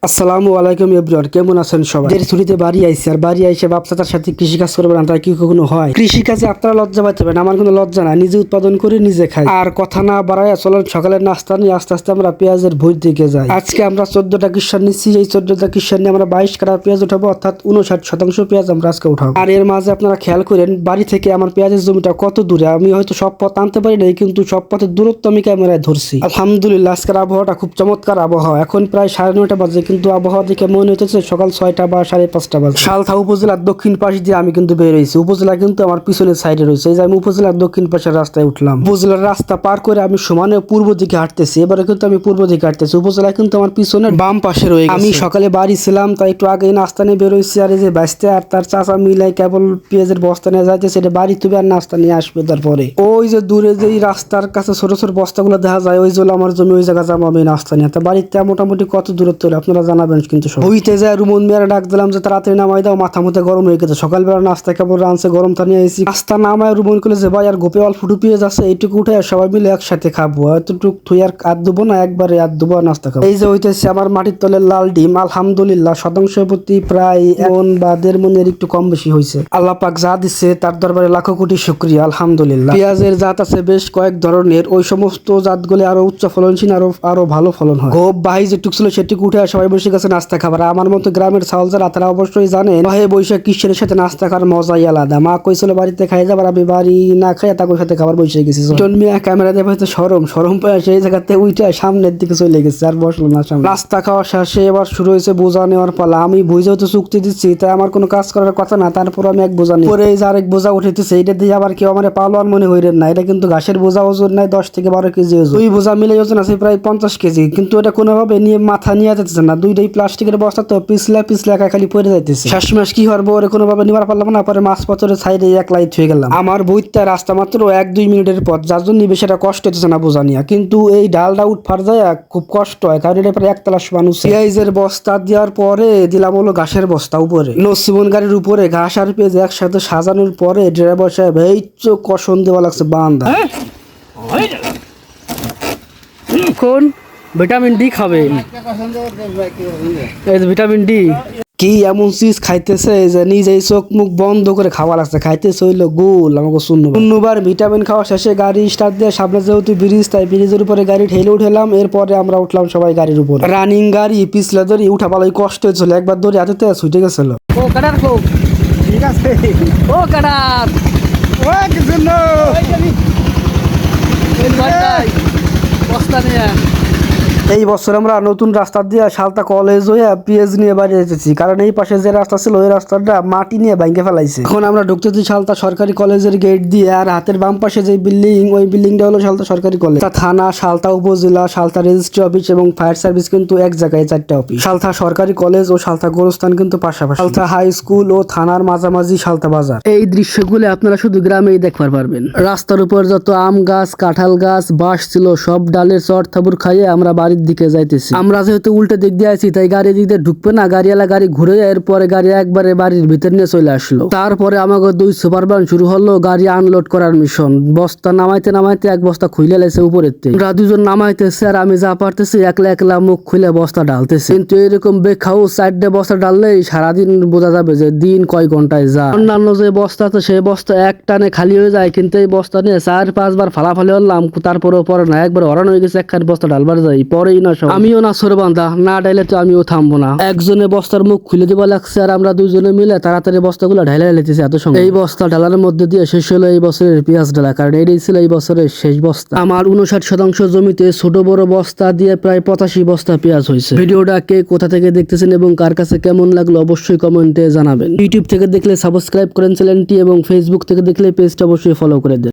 আসসালামু আলাইকুম এভরিওয়ান, কেমন আছেন সবাই? এর ছুটিতে বাড়ি আইছি, আর বাড়ি আইসে বাপচাচার সাথে কৃষিকাজ করবেন, আর কি কখনো হয়? কৃষিকাজে আপনারা লজ্জা পাইতে পারেন, আমার কোনো লজ্জা না, নিজে উৎপাদন করে নিজে খাই। আর কথা না বাড়ায় চলেন সকালের নাস্তা নিয়ে আস্তে আস্তে আমরা পেঁয়াজের ভোজ দিকে যাই। আজকে আমরা 14টা কিষান নিচ্ছি, এই 14টা কিষান নিয়ে আমরা 22 কাটা পেঁয়াজ উঠাবো, অর্থাৎ 59% পেঁয়াজ আমরা আজকে উঠাবো। আর এর মাঝে আপনারা খেয়াল করেন বাড়ি থেকে আমার পেঁয়াজের জমিটা কত দূরে। আমি হয়তো সব পথ আনতে পারি নাই, কিন্তু সব পথের দূরত্ব আমি ক্যামেরায় ধরছি। আলহামদুলিল্লাহ, আজকের আবহাওয়াটা খুব চমৎকার আবহাওয়া। এখন প্রায় 9:30 বাজে, কিন্তু আবহাওয়া দেখে মনে হচ্ছে সকাল 6টা বা 5:30 বাজে। সালথা উপজেলার দক্ষিণ পাশ দিয়ে আমি কিন্তু বের হয়েছি। উপজেলা কিন্তু আমার পিছনের সাইডে রয়েছে। এই যে আমি উপজেলার দক্ষিণ পাশের রাস্তায় উঠলাম। উপজেলার রাস্তা পার করে আমি সমানে পূর্ব দিকে হাঁটতেছি। এবারে কিন্তু আমি পূর্ব দিকে হাঁটতেছি। উপজেলা কিন্তু আমার পিছনের বাম পাশে রয়ে গেছে। আমি সকালে বাড়ি ছিলাম, তাই একটু আগে নাস্তা নিয়ে বের হয়েছি। আর এই যে বাইস্তে আর তার চাচা মিলাই কেবল পেঁয়াজের বস্তা নিয়ে যাইতেছে, এটা বাড়ি তুলে আর নাস্তা নিয়ে আসবে। তারপরে ওই যে দূরে যে রাস্তার কাছে ছোট ছোট বস্তাগুলো দেখা যায়, ওই জন্য আমার জমি, ওই জায়গা যাবো আমি নাস্তা নিয়ে। তা বাড়িতে মোটামুটি কত দূরত্ব হলে আপনারা জানাবেন কিন্তু। বইতে যায় রুমন মিয়ারে ডাক দিলাম যে তাড়াতাড়ি নামাই দাও, মাথা মধ্যে গরম হয়ে গেছে। সকালবেলা নাস্তা কেবল রানছে, গরম তা নিয়ে এসেছি। নাস্তা নামায় রুমন করলে যে ভাই আর গোপে অল্প ফুটু পেঁয়াজ আছে, এইটুকু উঠে সবাই মিলে একসাথে খাবো। এতটুক থুই আর আদ দেবো না, একবারে আদ দেবো নাস্তা খাবো। এই যে হইতেছে আমার মাটির তলের লাল ডিম। আলহামদুলিল্লাহ, শতাংশ প্রতি প্রায় 1 বা 1.5 মনের একটু কম বেশি হয়েছে। আল্লাহ পাক যা দিচ্ছে তার দরবারে লাখো কোটি শুকরিয়া। আলহামদুলিল্লাহ। পেঁয়াজের জাত আছে বেশ কয়েক ধরনের, ওই সমস্ত জাতগুলি আরো উচ্চ ফলনশীল, আরো ভালো ফলন হয়। গোপ বাহি যেটুক ছিল সেটুকু উঠে সবাই বসে গেছে নাস্তা খাবার। আমার মতো গ্রামের চাউল যারা, তারা অবশ্যই জানেন ভাই বৈশাখ কিশোরের সাথে নাস্তা খাওয়ার মজাই আলাদা। মা কইছিল বাড়িতে খাই যাবার, আমি বাড়ি না খাই তাদের সাথে খাবার বসে গেছি। মিয়া ক্যামেরা দিয়ে হয়তো সরম পায়, সেই জায়গাতে উইটা সামনের দিকে চলে গেছে, আর বসলো না সামনে। নাস্তা খাওয়া শেষে এবার শুরু হয়েছে বোঝা নেওয়ার পালা। আমি বুঝেও তো চুক্তি দিচ্ছি, তাই আমার কোনো কাজ করার কথা না, তারপর আমি এক বোঝা নিই। পরে এই যে আরেক বোঝা উঠেছে, এইটা দিয়ে আবার কেউ আমার পালোয়ান মনে হইলেন না। এটা কিন্তু ঘাসের বোঝা, ওজন নাই 10 থেকে 12 কেজি ওজন। দুই বোঝা মিলে ওজন আছে প্রায় 50 কেজি, কিন্তু এটা কোনোভাবে নিয়ে মাথা নিয়ে যাচ্ছে না। দুইটাই প্লাস্টিকের বস্তা, তো পিছলা খালি পড়ে যাইতেছে। শেষমেশ কি হবো, ওরে কোনোভাবে নিবার পারলাম না। পরে মাছ পাথরের সাইডে এক লাইট হয়ে গেলাম। আমার বইতে রাস্তা মাত্র 1-2 মিনিটের পথ, যার জন্য বেশিটা কষ্ট হচ্ছে না বোঝা নিয়ে। কিন্তু এই ডালটা উঠফার যায় খুব কষ্ট হয়, কারণ এটা প্রায় 1 তলাশ মানুষ। পেঁয়াজের বস্তা দেওয়ার পরে দিলাম হলো ঘাসের বস্তা উপরে। নসিবন গাড়ির উপরে ঘাস আর পেঁয়াজ একসাথে সাজানোর পরে ড্রাইভার সাহেব এই চোখ কষণ দেওয়া লাগছে বান্দা। কোন ভিটামিন ডি খাবে? এই ভিটামিন ডি কি এমন চিজ খাইতেছে যে নিজেই চোখ মুখ বন্ধ করে খাওয়া লাগছে। খাইতেছে হইলো গোল আমাকে শূন্যবার। ভিটামিন খাওয়া শেষে গাড়ি স্টার্ট দিয়ে সামনে যেহেতু ব্রিজ, তাই ব্রিজের উপরে গাড়ি ঠেলে উঠেলাম। এরপরে আমরা উঠলাম সবাই গাড়ির উপর। রানিং গাড়ি পিছলে ধরি উঠা পালাই কষ্ট হয়েছিল, একবার ধরে হাতে ছুটে গেছিল। ও কাটার খুব ঠিক আছে, ও কাটার বস্তা নিয়ে। এই বছর আমরা নতুন রাস্তা দিয়ে সালতা কলেজ হয়ে পেঁয়াজ নিয়ে বাড়ি এসেছি, কারণ এই পাশে যে রাস্তা ছিল ওই রাস্তাটা মাটি নিয়ে ভেঙে ফেলাইছে। এখন আমরা ঢুকতেছি সালতা সরকারি কলেজের গেট দিয়ে, আর হাতের বাম পাশে যে বিল্ডিং, ওই বিল্ডিংটা হলো সালতা সরকারি কলেজ। থানা, সালতা উপজেলা, সালতা রেজিস্ট্রি অফিস এবং ফায়ার সার্ভিস কিন্তু এক জায়গায়, 4টা অফিস। সালতা সরকারি কলেজ ও সালতা গোরস্থান কিন্তু পাশাপাশি। সালতা হাই স্কুল ও থানার মাঝামাঝি সালতা বাজার। এই দৃশ্যগুলো আপনারা শুধু গ্রামেই দেখতে পারবেন। রাস্তার উপর যত আম গাছ, কাঁঠাল গাছ, বাঁশ ছিল, সব ডালের চড় থাবুর খাইয়ে আমরা বাড়ির দিকে যাইতেছি। আমরা যেহেতু উল্টে দিক দিয়ে আছি, তাই গাড়ি দিক দিয়ে ঢুকবে না। গাড়িওয়ালা গাড়ি ঘুরে এরপরে গাড়ি একবারে বাড়ির ভিতর নিয়ে চলে আসলো। তারপরে আমাকে 2 সুপারম্যান শুরু হলো গাড়ি আনলোড করার মিশন। বস্তা নামাইতে নামাইতে এক বস্তা খুলে লেছে উপরের থেকে। আমরা 2জন নামাইতেছে, আর আমি যা পারতেছি একলা মুখ খুলে বস্তা ডালতেছি। কিন্তু এরকম বেখাও 4টে বস্তা ডাললেই সারাদিন বোঝা যাবে যে দিন কয় ঘন্টায় যা। অন্যান্য যে বস্তা আছে সেই বস্তা এক টানে খালি হয়ে যায়, কিন্তু এই বস্তা নিয়ে 4-5 বার ফালাফালি হলাম, তারপরেও পরে না, একবার হরান হয়ে গেছে। একখান বস্তা ডালবার যাই পরেই না সব। আমিও না সরবান্ধা, না ডাইলে তো আমিও থামবো না। একজনে বস্তার মুখ খুলে দিবা লাগছে, আর আমরা 2জনে মিলে তাড়াতাড়ি বস্তাগুলো ঢাইলে লেতেছি এত সময়। এই বস্তা ঢালার মধ্যে দিয়ে শেষ হলো এই বছরের পেঁয়াজ ঢালা, কারণ এটাই ছিল এই বছরের শেষ বস্তা। আমার 59% জমিতে ছোট বড় বস্তা দিয়ে প্রায় 85 বস্তা পেঁয়াজ হয়েছে। ভিডিওটা কে কোথা থেকে দেখতেছেন এবং কার কাছে কেমন লাগলো অবশ্যই কমেন্টে জানাবেন। ইউটিউব থেকে দেখলে সাবস্ক্রাইব করেন চ্যানেলটি, এবং ফেসবুক থেকে দেখলে পেজটা অবশ্যই ফলো করে দেন।